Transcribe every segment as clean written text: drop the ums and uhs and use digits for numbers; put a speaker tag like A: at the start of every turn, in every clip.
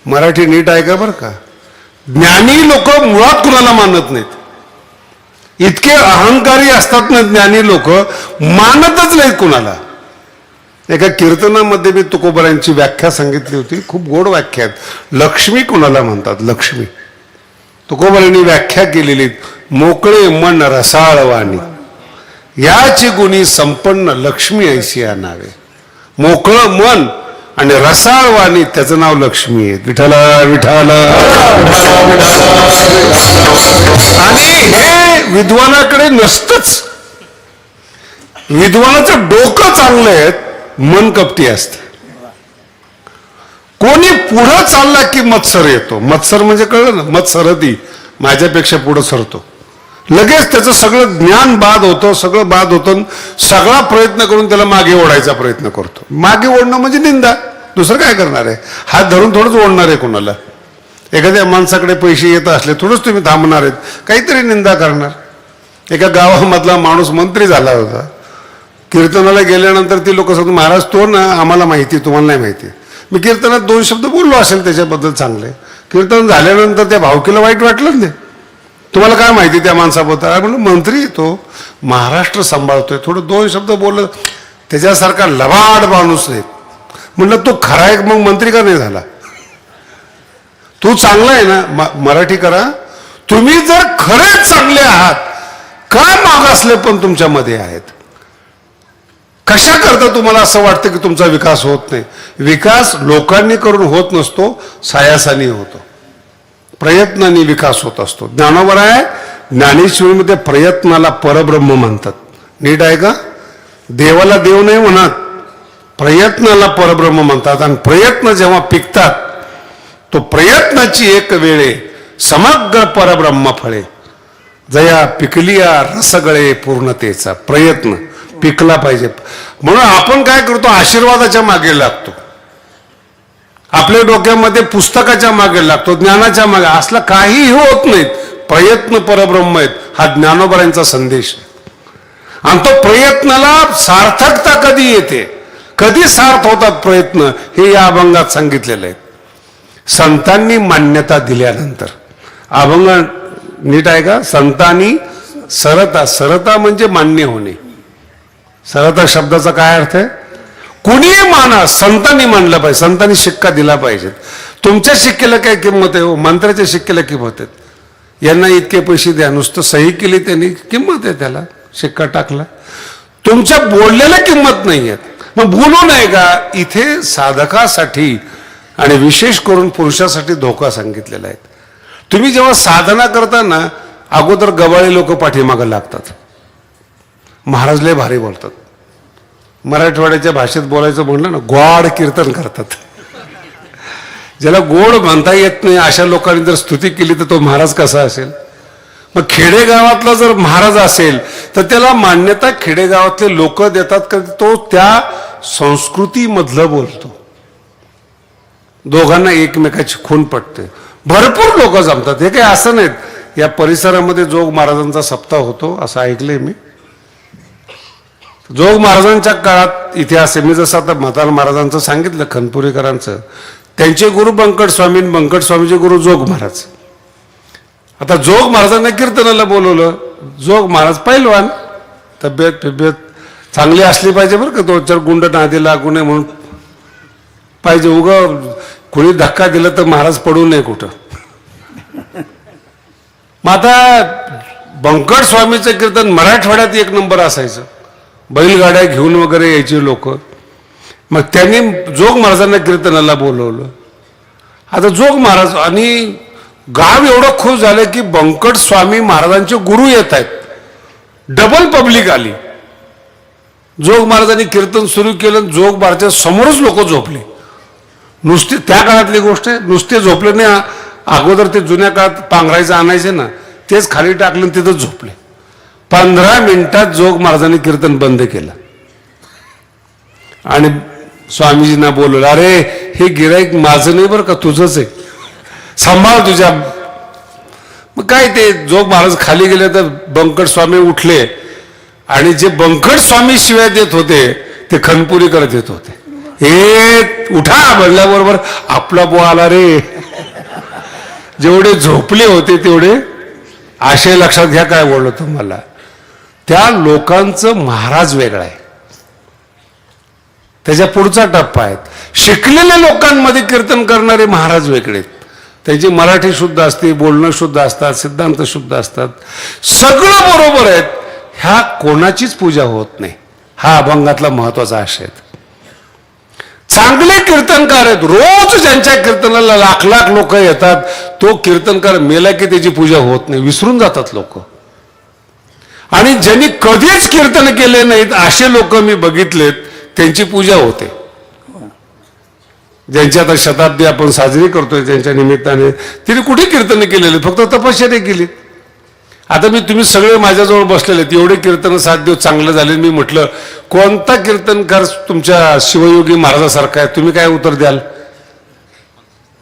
A: मराठी नीट ऐका बरं का. ज्ञानी लोक मुळात कुणाला मानत नाहीत. इतके अहंकारी असतात ना ज्ञानी लोक, मानतच नाहीत कुणाला. एका कीर्तनामध्ये मी तुकोबरांची व्याख्या सांगितली होती, खूप गोड व्याख्या आहेत. लक्ष्मी कुणाला म्हणतात? लक्ष्मी. तुकोबरांनी व्याख्या केलेली, मोकळे मन रसाळवाणी, याची गुणी संपन्न लक्ष्मी ऐशी या नावे. मोकळं मन आणि रसाळवाणी, त्याचं नाव लक्ष्मी आहे. विठ्ठला विठ्ठला. आणि हे विद्वानाकडे नसतंच. विद्वानाचं डोकं चांगलं आहे, मन कपटी असतं. कोणी पुढं चालला की मत्सर येतो. मत्सर म्हणजे कळलं ना, मत्सरती, माझ्यापेक्षा पुढं सरतो. लगेच त्याचं सगळं ज्ञान बाद होतं, सगळं बाद होतं. सगळा प्रयत्न करून त्याला मागे ओढायचा प्रयत्न करतो. मागे ओढणं म्हणजे निंदा, दुसरं काय करणार आहे? हात धरून थोडंच ओढणार आहे कोणाला. एखाद्या माणसाकडे पैसे येत असले थोडंच तुम्ही थांबणार आहेत, काहीतरी निंदा करणार. एका गावामधला माणूस मंत्री झाला होता. कीर्तनाला गेल्यानंतर ती लोक सांगतात, महाराज तो ना आम्हाला माहिती, तुम्हाला नाही माहिती. मी कीर्तनात 2 शब्द बोललो असेल त्याच्याबद्दल चांगले. कीर्तन झाल्यानंतर त्या भावकीला वाईट वाटलं नाही. तुम्हाला काय माहिती त्या माणसाबद्दल? म्हणलं मंत्री तो महाराष्ट्र सांभाळतोय, थोडं 2 शब्द बोललं. त्याच्यासारखा लबाड माणूस नाही. म्हणलं तो खरा आहे, मग मंत्री का नाही झाला? तू चांगला आहे ना, मराठी करा. तुम्ही जर खरेच चांगले आहात, का मागासले पण तुमच्यामध्ये आहेत? कशा करता तुम्हाला असं वाटतं की तुमचा विकास होत नाही? विकास लोकांनी करून होत नसतो, सायासानी होतो. प्रयत्नाने विकास होत असतो. ज्ञानोबर आहे, ज्ञानेश्वरीमध्ये प्रयत्नाला परब्रह्म म्हणतात. नीट आहे का? देवाला देव नाही म्हणत, प्रयत्नाला परब्रह्म म्हणतात. आणि प्रयत्न जेव्हा पिकतात, तो प्रयत्नाची एक वेळे समग्र परब्रह्म फळे. जया पिकलिया रसगळे पूर्णतेचा. प्रयत्न पिकला पाहिजे. म्हणून आपण काय करतो? आशीर्वादाच्या मागे लागतो. आपल्या डोक्यामध्ये पुस्तकाच्या मागे लागतो, ज्ञानाच्या मागे. असला काहीही होत नाहीत. प्रयत्न परब्रह्म आहेत, हा ज्ञानोबरांचा संदेश आहे. आणि तो प्रयत्नाला सार्थकता कधी येते, कधी सार्थ होतात प्रयत्न, हे या अभंगात सांगितलेलं आहे. संतांनी मान्यता दिल्यानंतर. अभंग नीट आहे का? संतांनी सरता. सरता म्हणजे मान्य होणे. सरता शब्दाचा काय अर्थ आहे? कुणीही माना, संतांनी मानलं पाहिजे, संतांनी शिक्का दिला पाहिजे. तुमच्या शिक्केला काय किंमत आहे? मंत्र्याच्या शिक्केला किंमत आहे. यांना इतके पैसे द्या, नुसतं सही केली त्यांनी, किंमत आहे त्याला, शिक्का टाकला. तुमच्या बोललेला किंमत नाही आहे. मग बोलू नये का? इथे साधकासाठी आणि विशेष करून पुरुषासाठी धोका सांगितलेला आहे. तुम्ही जेव्हा साधना करताना अगोदर गबाळे लोक पाठीमागं लागतात. महाराज लय भारी बोलतात. मराठवाड्याच्या भाषेत बोलायचं म्हणलं ना, गोड कीर्तन करतात. ज्याला गोड म्हणता येत नाही अशा लोकांनी जर स्तुती केली तर तो महाराज कसा असेल? मग खेडेगावातला जर महाराज असेल तर त्याला मान्यता खेडेगावातले लोक देतात का तो त्या संस्कृतीमधलं बोलतो. दोघांना एकमेकाची खून पटते. भरपूर लोक जमतात. हे काही असं नाहीत. या परिसरामध्ये जोग महाराजांचा सप्ताह होतो असं ऐकलंय मी. जोग महाराजांच्या काळात इतिहास आहे. मी जसं आता म्हातार महाराजांचं सांगितलं, खनपुरीकरांचं, त्यांचे गुरु बंकट स्वामी, बंकट स्वामीचे गुरु जोग महाराज. आता जोग महाराजांना कीर्तनाला बोलवलं. जोग महाराज पैलवान, तब्येत चांगली असली पाहिजे बरं का, 2-4 गुंड नादी लागू नये म्हणून पाहिजे. उगा कुणी धक्का दिला तर महाराज पडू नये कुठं. मग आता बंकट स्वामीचं कीर्तन मराठवाड्यात 1 नंबर असायचं. बैलगाड्या घेऊन वगैरे यायचे लोक. मग त्यांनी जोग महाराजांना कीर्तनाला बोलवलं. आता जोग महाराज आणि गाव एवढं खुश झालं की बंकट स्वामी महाराजांचे गुरु येत आहेत. डबल पब्लिक आली. जोग महाराजांनी कीर्तन सुरू केलं. जोग महाराजांच्या समोरच लोक झोपले. नुसते त्या काळातली गोष्ट आहे. नुसते झोपले नाही. अगोदर ते जुन्या काळात पांघरायचं आणायचे ना, तेच खाली टाकलं तिथंच झोपले. 15 मिनिटात जोग महाराजांनी कीर्तन बंद केलं आणि स्वामीजींना बोलवलं, अरे हे गिराईक माझं नाही बरं का, तुझंच आहे, सांभाळ तुझ्या. मग काय ते जोग महाराज खाली गेले तर बंकट स्वामी उठले आणि जे बंकट स्वामी शिवाय देत होते ते खनपुरीकर देत होते. हे उठा म्हणल्याबरोबर आपला बो आला रे. जेवढे झोपले होते तेवढे आशय लक्षात घ्या. काय बोललो तुम्हाला, त्या लोकांचं महाराज वेगळा आहे. त्याच्या पुढचा टप्पा आहे, शिकलेल्या लोकांमध्ये कीर्तन करणारे महाराज वेगळे. त्यांची मराठी शुद्ध असते, बोलणं शुद्ध असतात, सिद्धांत शुद्ध असतात, सगळं बरोबर आहेत. ह्या कोणाचीच पूजा होत नाही. हा अभंगातला महत्वाचा आशय आहे. चांगले कीर्तनकार आहेत, रोज ज्यांच्या कीर्तनाला लाख लाख लोक येतात, तो कीर्तनकार मेला की त्याची पूजा होत नाही, विसरून जातात लोक. आणि ज्यांनी कधीच कीर्तन केले नाहीत असे लोक मी बघितलेत, त्यांची पूजा होते. ज्यांची आता शताब्दी आपण साजरी करतोय त्यांच्या निमित्ताने, तिने कुठे कीर्तन केलेले, फक्त तपश्चर्या केली. आता तुम्ही सगळे माझ्याजवळ बसलेले, एवढे कीर्तन 7 दिवस चांगले झाले. मी म्हटलं कोणता कीर्तनकार तुमच्या शिवयोगी महाराजासारखा आहे, तुम्ही काय उत्तर द्याल?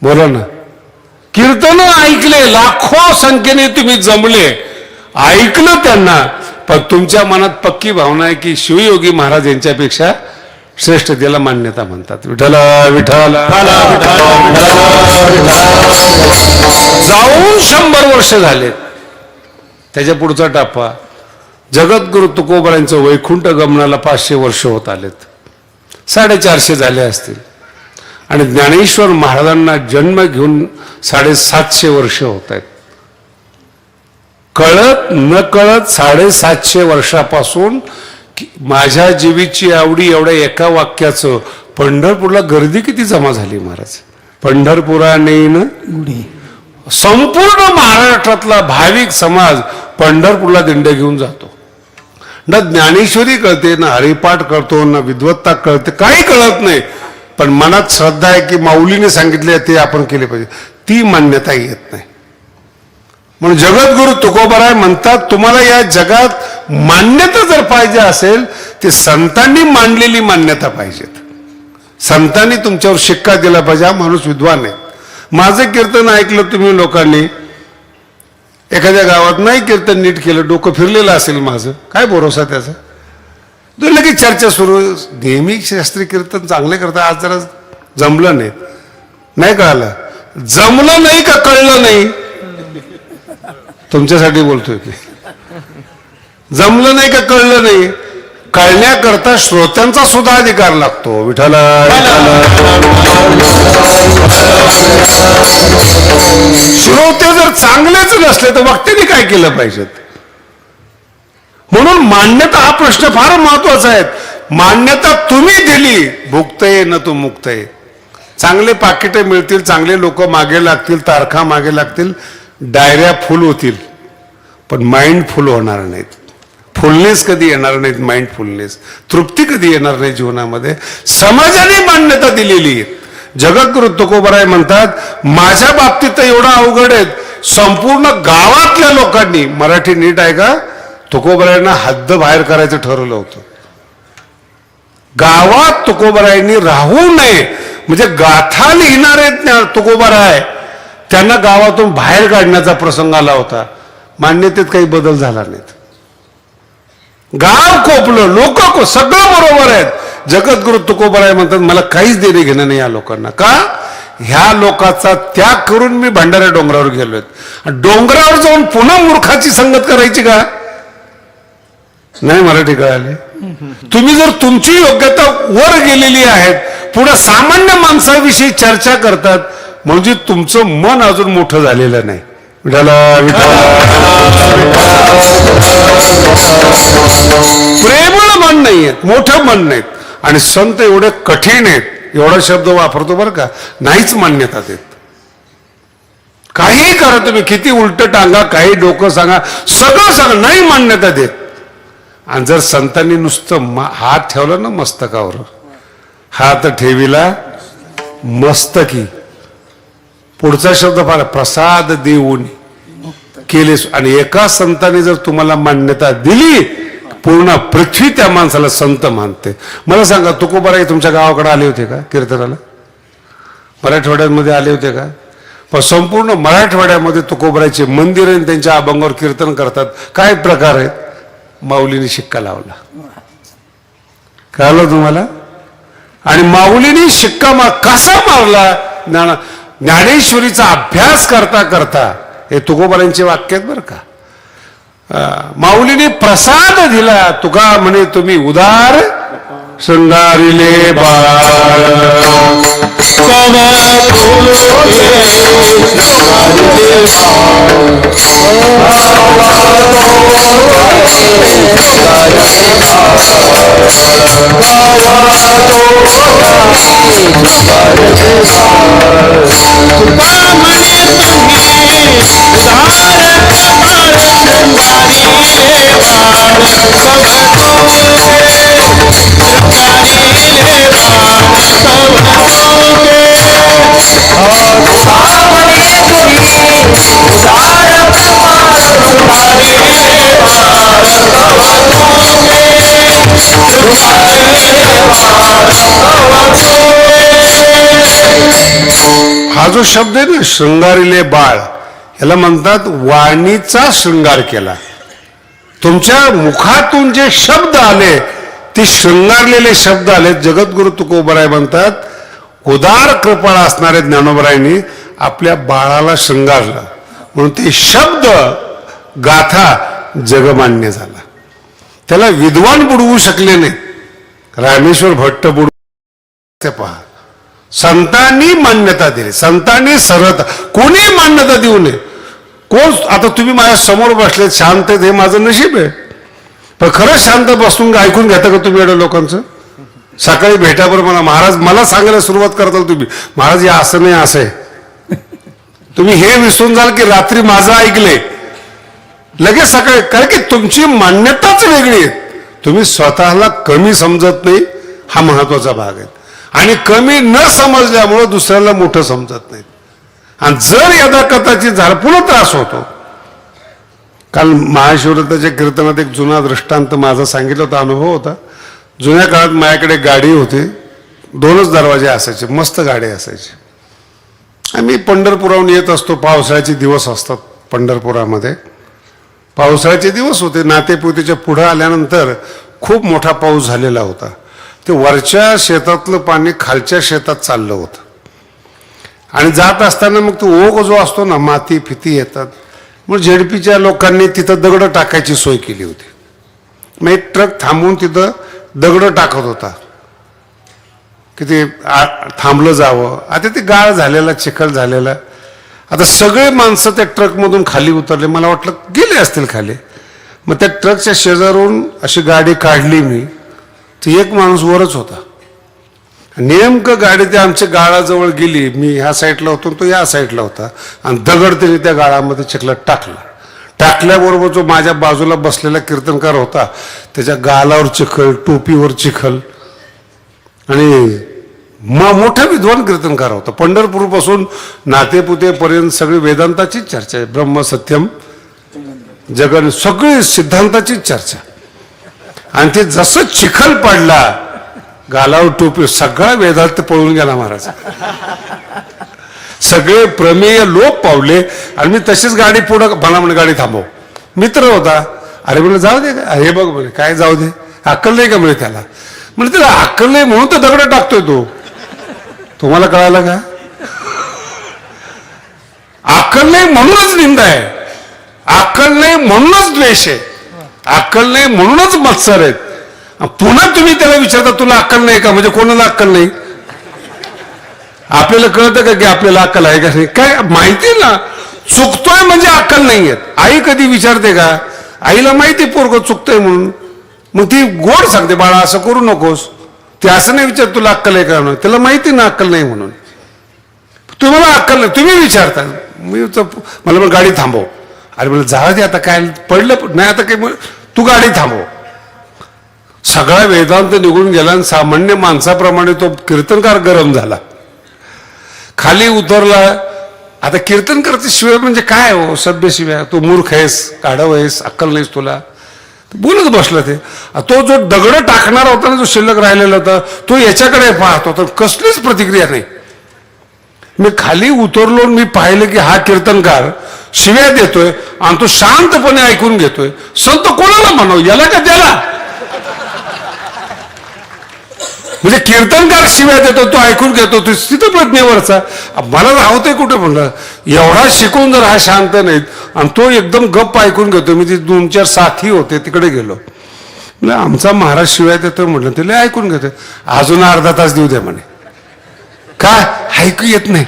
A: बोला ना. कीर्तन ऐकले, लाखो संख्येने तुम्ही जमले, ऐकलं त्यांना, पण तुमच्या मनात पक्की भावना आहे की शिवयोगी महाराज यांच्यापेक्षा श्रेष्ठ, त्याला मान्यता म्हणतात. विठ्ठला विठ्ठला जाऊन 100 वर्ष झाले. त्याच्या पुढचा टप्पा, जगद्गुरु तुकोबारांचं वैकुंठ गमनाला 500 वर्ष होत आलेत, 450 झाले असतील. आणि ज्ञानेश्वर महाराजांना जन्म घेऊन 750 वर्ष होत आहेत. कळत न कळत 750 वर्षापासून माझ्या जीवीची आवडी एवढ्या एका वाक्याचं, पंढरपूरला गर्दी किती जमा झाली महाराज. पंढरपुराने संपूर्ण महाराष्ट्रातला भाविक समाज पंढरपूरला दिंड्या घेऊन जातो. ना ज्ञानेश्वरी कळते, ना हरिपाठ कळतो, ना विद्वत्ता कळते, काही कळत नाही. पण मनात श्रद्धा आहे की माऊलीने सांगितले ते आपण केले पाहिजे, ती मान्यता येत नाही. म्हणून जगद्गुरु तुकोबाराय म्हणतात, तुम्हाला या जगात मान्यता जर पाहिजे असेल, ते संतांनी मांडलेली मान्यता पाहिजेत. संतांनी तुमच्यावर शिक्का दिला पाहिजे, हा माणूस विद्वान आहे. माझं कीर्तन ऐकलं तुम्ही लोकांनी, एखाद्या गावात नाही कीर्तन नीट केलं, डोकं फिरलेलं असेल माझं, काय भरोसा त्याचा? लगेच चर्चा सुरू. नेहमी शास्त्रीय कीर्तन चांगले करता, आज जरा जमलं नाही. नाही कळालं, जमलं नाही का कळलं नाही? तुमच्यासाठी बोलतोय की जमलं नाही का कळलं नाही? कळण्याकरता श्रोत्यांचा सुद्धा अधिकार लागतो. विठ्ठला श्रोते जर चांगलेच नसले तर वक्त्यांनी काय केलं पाहिजे? म्हणून मान्यता हा प्रश्न फार महत्वाचा आहे. मान्यता तुम्ही दिली, भुक्तये न तू मुक्तये. चांगले पाकिटे मिळतील, चांगले लोक मागे लागतील, तारखा मागे लागतील, डायऱ्या फुल होतील, पण माइंड फुल होणार नाहीत. फुलनेस कधी येणार नाहीत, माइंड फुलनेस, तृप्ती कधी येणार नाही जीवनामध्ये. समाजाने मान्यता दिलेली आहे. जगद्गुरु तुकोबाराय म्हणतात, माझ्या बाबतीत तर एवढं अवघड आहे, संपूर्ण गावातल्या लोकांनी, मराठी नीट आहे का, तुकोबारायांना हद्द बाहेर करायचं ठरवलं होतं. गावात तुकोबारायांनी राहू नये, म्हणजे गाथा लिहिणारे तुकोबाराय त्यांना गावातून बाहेर काढण्याचा प्रसंग आला होता. मान्यतेत काही बदल झाला नाहीत. गाव कोपलं, लोक सगळं बरोबर आहेत. जगद्गुरु तुकोबाराय म्हणतात, मला काहीच देणे घेणं नाही या लोकांना. का? ह्या लोकांचा त्याग करून मी भंडारा डोंगरावर गेलोय. डोंगरावर जाऊन पुन्हा मूर्खाची संगत करायची का? नाही मराठी कळाली. तुम्ही जर तुमची योग्यता वर गेलेली आहे, पुढे सामान्य माणसाविषयी चर्चा करतात, म्हणजे तुमचं मन अजून मोठं झालेलं नाही. विठ्ठला प्रेमळ मन नाहीयेत, मोठं मन नाहीत. आणि संत एवढे कठीण आहेत, एवढा शब्द वापरतो बरं का, नाहीच मान्यता देत. काही करा तुम्ही, किती उलट टांगा, काही डोकं सांगा, सगळं सांगा, नाही मान्यता देत. आणि जर संतांनी नुसतं हात ठेवला ना मस्तकावर, हात ठेविला मस्तकी, पुढचा शब्द फार, प्रसाद देऊन केले. आणि एका संतांनी जर तुम्हाला मान्यता दिली, पूर्ण पृथ्वी त्या माणसाला संत मानते. मला सांगा, तुकोबाराय तुमच्या गावाकडे आले होते का कीर्तनाला? मराठवाड्यामध्ये आले होते का? पण संपूर्ण मराठवाड्यामध्ये तुकोबारायचे मंदिर आणि त्यांच्या अभंगावर कीर्तन करतात. काय प्रकार आहेत? माऊलीने शिक्का लावला. कळलं तुम्हाला? आणि माऊलीने शिक्का कसा मारला ज्ञानेश्वरीचा अभ्यास करता करता, हे तुकोबारांचे वाक्य आहेत बरं का. माऊलीने प्रसाद दिला. तुका म्हणे तुम्ही उदार शृंगारिले बाळ हा जो शब्द आहे ना, शृंगारिले बाळ, याला म्हणतात वाणीचा शृंगार केला. तुमच्या मुखातून जे शब्द आले ते शृंगारलेले शब्द आले. जगद्गुरु तुकोबाराय म्हणतात, उदार कृपा असणारे ज्ञानोबारायांनी आपल्या बाळाला शृंगारलं म्हणून ते शब्द गाथा जगमान्य झाला. त्याला विद्वान बुडवू शकले नाही. रामेश्वर भट्ट बुडवू, ते पहा, संतांनी मान्यता दिली, संतांनी सरळता, कोणी मान्यता देऊ नये. कोण आता तुम्ही माझ्या समोर बसले शांत, हे माझं नशीब आहे. पण खरंच शांत बसून ऐकून घेता का तुम्ही एवढ्या लोकांचं? सकाळी भेटाबरोबर मला महाराज मला सांगायला सुरुवात करताल तुम्ही, महाराज हे असं नाही असं आहे. तुम्ही हे विसरून जाल की रात्री माझं ऐकले लगेच सकाळी, कारण की तुमची मान्यताच वेगळी आहे. तुम्ही स्वतःला कमी समजत नाही, हा महत्वाचा भाग आहे. आणि कमी न समजल्यामुळे दुसऱ्याला मोठं समजत नाही. आणि जर यदाकथाची झाड पुन्हा त्रास होतो. काल महाशिवरात्राच्या कीर्तनात एक जुना दृष्टांत माझा सांगितला होता, अनुभव होता. जुन्या काळात माझ्याकडे गाडी होती, 2च दरवाजे असायचे, मस्त गाडी असायची. आम्ही पंढरपुराहून येत असतो. पावसाळ्याचे दिवस असतात पंढरपुरामध्ये. पावसाळ्याचे दिवस होते. नातेपुतेच्या पुढे आल्यानंतर खूप मोठा पाऊस झालेला होता. ते वरच्या शेतातलं पाणी खालच्या शेतात चाललं होतं. आणि जात असताना मग तो ओघ जो असतो ना, माती फिती येतात. मग झेडपीच्या लोकांनी तिथं दगड टाकायची सोय केली होती. मग एक ट्रक थांबवून तिथं दगड टाकत होता की ते थांबलं जावं. आता ते गाळ झालेला, चिखल झालेला. आता सगळे माणसं त्या ट्रकमधून खाली उतरले. मला वाटलं गेले असतील खाली. मग त्या ट्रकच्या शेजारून अशी गाडी काढली मी, तर एक माणूस वरच होता. नेमकं गाडी त्या आमच्या गाळाजवळ गेली. मी ह्या साईडला होतो, तो या साईडला होता. आणि दगड त्याने त्या गाळामध्ये चिखलात टाकला. टाकल्याबरोबर जो माझ्या बाजूला बसलेला कीर्तनकार होता, त्याच्या गालावर चिखल, टोपीवर चिखल. आणि मोठा विद्वान कीर्तनकार होता. पंढरपूरपासून नातेपुतेपर्यंत सगळी वेदांताचीच चर्चा आहे. ब्रह्म सत्यम जगन, सगळी सिद्धांताचीच चर्चा. आणि ते जसं चिखल पडला गालावर टोपी, सगळा वेदांत पळून गेला महाराज. सगळे प्रमेय लोप पावले. आणि मी तशीच गाडी पुढं, मला म्हणे गाडी थांबव. मित्र होता. अरे म्हणे जाऊ दे का, हे बघ म्हणे काय जाऊ दे, अक्कल नाही का म्हणे त्याला. म्हणजे त्याला अक्कल नाही म्हणून तर दगड टाकतोय तो. तुम्हाला कळालं का? अक्कल नाही म्हणूनच निंदा आहे, अक्कल नाही म्हणूनच द्वेष आहे, अक्कल नाही म्हणूनच मत्सर आहेत. पुन्हा तुम्ही त्याला विचारता तुला अक्कल नाही का, म्हणजे कोणाला अक्कल नाही? आपल्याला कळतं का की आपल्याला अक्कल आहे का नाही? काय माहिती ना, चुकतोय म्हणजे अक्कल नाही येत. आई कधी विचारते का? आईला माहिती पोरगं चुकतोय म्हणून, मग ती गोड सांगते बाळा असं करू नकोस. ते असं नाही विचार तुला अक्कल आहे का म्हणून, त्याला माहिती ना अक्कल नाही म्हणून. तुम्हाला अक्कल नाही, तुम्ही विचारता. मला मग गाडी थांबव. अरे मला जाऊ दे आता, काय पडलं नाही आता काय, तू गाडी थांबव. सगळा वेदांत निघून गेला आणि सामान्य माणसाप्रमाणे तो कीर्तनकार गरम झाला, खाली उतरला. आता कीर्तनकारची शिव्या म्हणजे काय हो, सभ्य शिव्या. तू मूर्ख आहेस, काढव आहेस, अक्कल नाहीस तुला, बोलत बसला. ते तो जो दगड टाकणारा होता ना, जो शिल्लक राहिलेला होता, तो याच्याकडे पाहत होता. कसलीच प्रतिक्रिया नाही. मी खाली उतरलो, मी पाहिलं की हा कीर्तनकार शिव्या देतोय आणि तो शांतपणे ऐकून घेतोय. संत कोणाला म्हणाव, याला का त्याला? म्हणजे कीर्तनकार शिव्या देतो, तो ऐकून घेतो, तो स्थितप्रज्ञेवरचा. मला राहतोय कुठे म्हणलं, एवढा शिकून जर हा शांत नाहीत आणि तो एकदम गप्प ऐकून घेतो. मी ते 2-4 साथी होते तिकडे गेलो, म्हणजे आमचा महाराज शिव्या देतो म्हटलं, तिला ऐकून घेतो. अजून अर्धा तास देऊ द्या म्हणे. काय ऐकू येत नाही,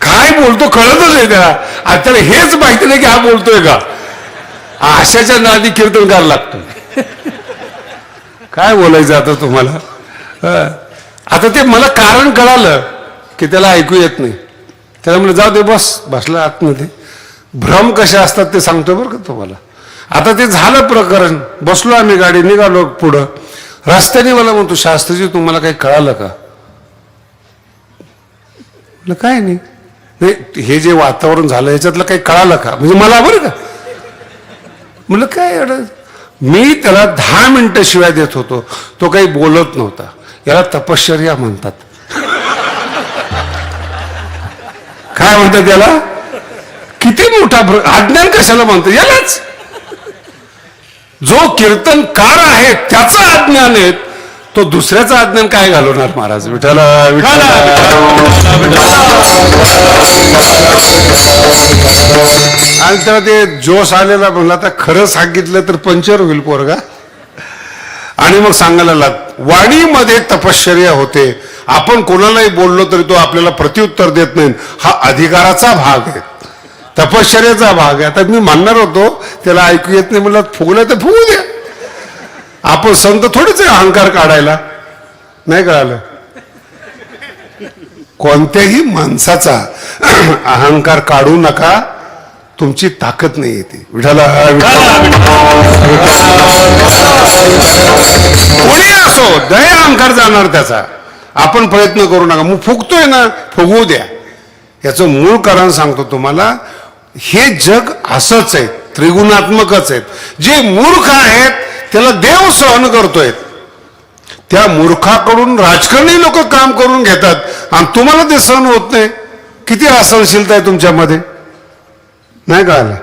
A: काय बोलतो कळतच नाही त्याला. आता त्याला हेच माहिती नाही की हा बोलतोय का. आशाच्या नादी कीर्तनकार लागतो. काय बोलायचं आता तुम्हाला. आता ते मला कारण कळालं की त्याला ऐकू येत नाही. त्याला म्हणलं जाऊ दे, बसला आतमध्ये. भ्रम कसे असतात ते सांगतो बरं का तुम्हाला. आता ते झालं प्रकरण, बसलो आम्ही, गाडी निघालो पुढं. रस्त्याने मला म्हणतो, शास्त्रीजी तुम्हाला काही कळालं का. म्हटलं काय नाही. नाही, हे जे वातावरण झालं याच्यातलं काही कळालं का, म्हणजे मला बरं का. म्हणलं काय. मी त्याला 10 मिनिटं शिवाय देत होतो, तो काही बोलत नव्हता. याला तपश्चर्या म्हणतात. काय म्हणतात त्याला, किती मोठा अज्ञान कशाला म्हणतात यालाच. जो कीर्तनकार आहे त्याचं अज्ञान आहे, तो दुसऱ्याचं अज्ञान काय घालवणार. महाराज विठ्ठल आणि त्याला ते जोश आलेला. म्हणला आता खरं सांगितलं तर पंचर होईल पोरगा. आणि मग सांगायला लाग, वाणीमध्ये तपश्चर्या होते. आपण कोणालाही बोललो तरी तो आपल्याला प्रत्युत्तर देत नाही, हा अधिकाराचा भाग आहे, तपश्चर्याचा भाग आहे. आता मी म्हणणार होतो त्याला ऐकू येत नाही, म्हणलं फुगलं तर फुगू द्या. आपण संत थोडीच अहंकार काढायला. नाही कळालं. कोणत्याही माणसाचा अहंकार काढू नका, तुमची ताकद नाही येते. विठाला कोणी असो, दया अहंकार जाणार त्याचा. आपण प्रयत्न करू नका. मग फुगतोय ना, फुगवू द्या. याचं मूळ कारण सांगतो तुम्हाला. हे जग असंच आहे, त्रिगुणात्मकच आहेत. जे मूर्ख आहेत त्याला देव सहन करतोय. त्या मूर्खाकडून राजकारणी लोक काम करून घेतात आणि तुम्हाला ते सहन होत नाही. किती असहनशीलता आहे तुमच्यामध्ये. नाही कळालं.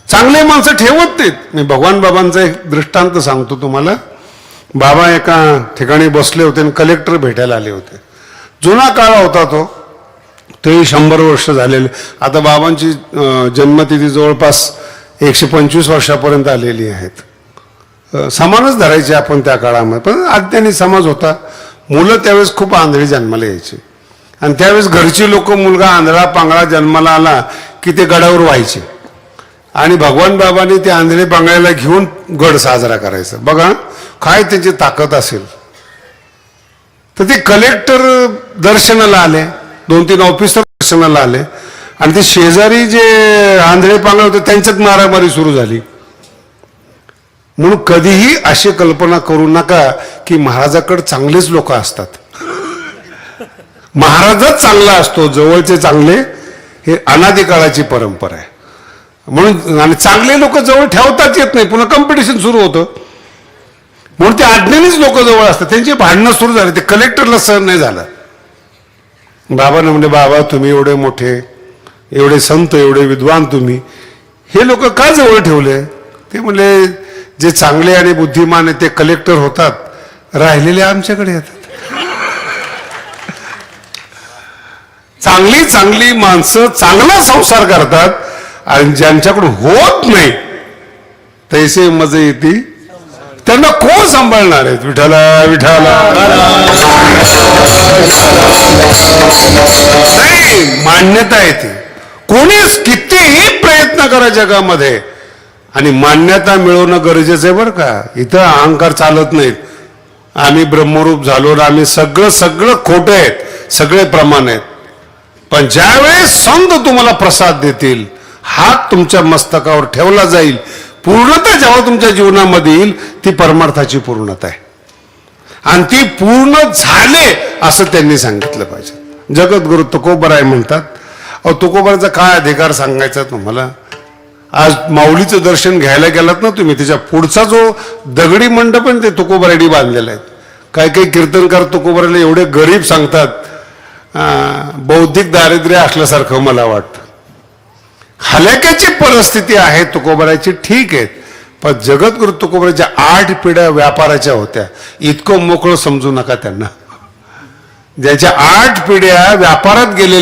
A: चांगले माणसं ठेवत नाहीत. मी भगवान बाबांचा एक दृष्टांत सांगतो तुम्हाला. बाबा एका ठिकाणी बसले होते आणि कलेक्टर भेटायला आले होते. जुना काळ होता तो, तेही 100 वर्ष झालेले. आता बाबांची जन्मतिथी जवळपास 125 वर्षापर्यंत आलेली आहेत. समानच धरायचे आपण त्या काळामध्ये. पण अज्ञानी समाज होता. मुलं त्यावेळेस खूप आंधळी जन्माला यायची आणि त्यावेळेस घरची लोक मुलगा आंधळा पांगळा जन्माला आला की ते गडावर व्हायचे आणि भगवान बाबांनी ते आंधळे पांगळ्याला घेऊन गड साजरा करायचा. बघा काय त्याची ताकद असेल. तर ते कलेक्टर दर्शनाला आले, 2-3 ऑफिसर दर्शनाला आले आणि ते शेजारी जे आंधळे पांगळे होते त्यांच्यात मारामारी सुरू झाली. म्हणून कधीही अशी कल्पना करू नका की महाराजाकडे चांगलेच लोक असतात. महाराजच चांगला असतो, जवळचे चांगले. हे अनादिकाळाची परंपरा आहे. म्हणून आणि चांगले लोक जवळ ठेवताच येत नाही, पुन्हा कॉम्पिटिशन सुरू होतं. म्हणून ते अज्ञानीच लोक जवळ असतात. त्यांची भांडणं सुरू झाली. ते कलेक्टरला सहन नाही झालं. बाबांना म्हणजे बाबा तुम्ही एवढे मोठे, एवढे संत, एवढे विद्वान, तुम्ही हे लोक का जवळ ठेवले. ते म्हणले जे चांगले आणि बुद्धिमान आहे ते कलेक्टर होतात, राहिलेले आमच्याकडे येतात. चांगली चांगली माणसं चांगला संसार करतात आणि ज्यांच्याकडून होत नाही तैसे मजे येते त्यांना कोण सांभाळणार आहेत. विठाला विठाला नाही, मान्यता येते. कोणीच कितीही प्रयत्न करा जगामध्ये आणि मान्यता मिळवणं गरजेचं आहे बरं का. इथं अहंकार चालत नाहीत. आम्ही ब्रह्मरूप झालो ना, आम्ही सगळं खोटं आहेत, सगळे प्रमाण आहेत. पण ज्यावेळेस संत तुम्हाला प्रसाद देतील, हात तुमच्या मस्तकावर ठेवला जाईल, पूर्णता जेव्हा तुमच्या जीवनामध्ये येईल ती परमार्थाची पूर्णता आहे आणि ती पूर्ण झाले असं त्यांनी सांगितलं पाहिजे. जगद्गुरु तुकोबराय म्हणतात. अहो तुकोबराचा काय अधिकार सांगायचा तुम्हाला. आज माऊलीचं दर्शन घ्यायला गेलात ना तुम्ही, त्याच्या पुढचा जो दगडी मंडप आहे ते तुकोबरायनी बांधलेला आहे. काही काही कीर्तनकार तुकोबरायला एवढे गरीब सांगतात, बौद्धिक दारिद्र्य असल्यासारखं मला वाटतं. हलाक्याची परिस्थिती आहे तुकोबरायची, ठीक आहे, पण जगद्गुरु तुकोबराच्या 8 पिढ्या व्यापाराच्या होत्या. इतकं मोकळं समजू नका त्यांना. ज्याच्या 8 पिढ्या व्यापारात गेलेल्या